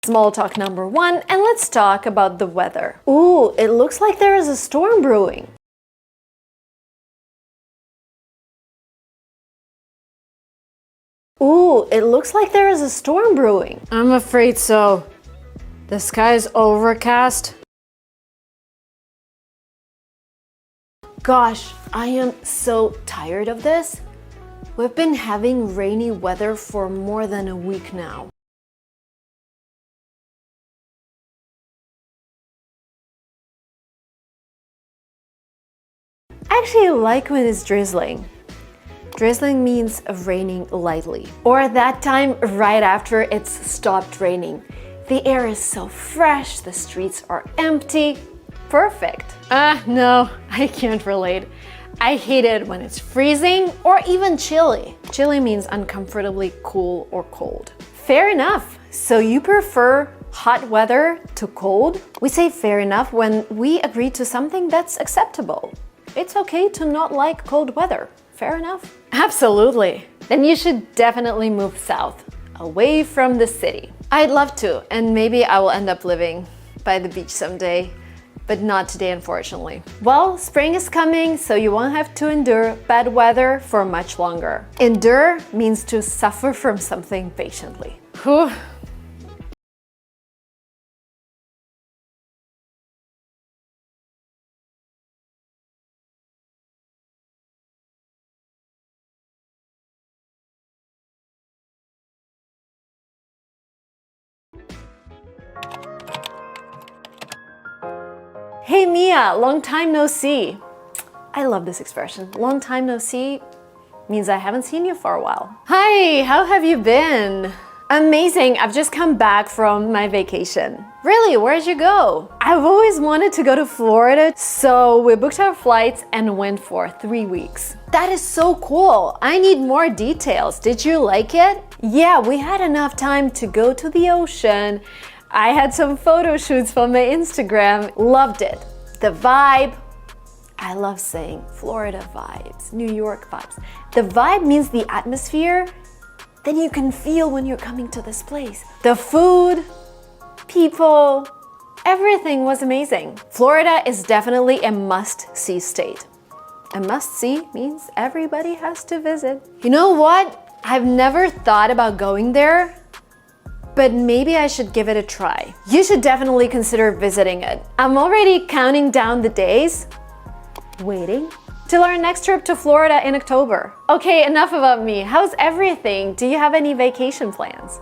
Small talk number 1, and let's talk about the weather. Ooh, it looks like there is a storm brewing. Ooh, it looks like there is a storm brewing. I'm afraid so. The sky is overcast. Gosh, I am so tired of this. We've been having rainy weather for more than a week now. I actually like when it's drizzling. Drizzling means raining lightly. Or that time right after it's stopped raining. The air is so fresh, the streets are empty. Perfect. No, I can't relate. I hate it when it's freezing or even chilly. Chilly means uncomfortably cool or cold. Fair enough. So you prefer hot weather to cold? We say fair enough when we agree to something that's acceptable. It's okay to not like cold weather. Fair enough? Absolutely. Then you should definitely move south, away from the city. I'd love to, and maybe I will end up living by the beach someday, but not today, unfortunately. Well, spring is coming, so you won't have to endure bad weather for much longer. Endure means to suffer from something patiently. Whew. Hey Mia, long time no see. I love this expression. Long time no see means I haven't seen you for a while. Hi, how have you been? Amazing, I've just come back from my vacation. Really, where'd you go? I've always wanted to go to Florida, so we booked our flights and went for 3 weeks. That is so cool. I need more details. Did you like it? Yeah, we had enough time to go to the ocean. I had some photo shoots for my Instagram. Loved it. The vibe. I love saying Florida vibes, New York vibes. The vibe means the atmosphere that you can feel when you're coming to this place. The food, people, everything was amazing. Florida is definitely a must-see state. A must-see means everybody has to visit. You know what? I've never thought about going there, but maybe I should give it a try. You should definitely consider visiting it. I'm already counting down the days, waiting till our next trip to Florida in October. Okay, enough about me. How's everything? Do you have any vacation plans?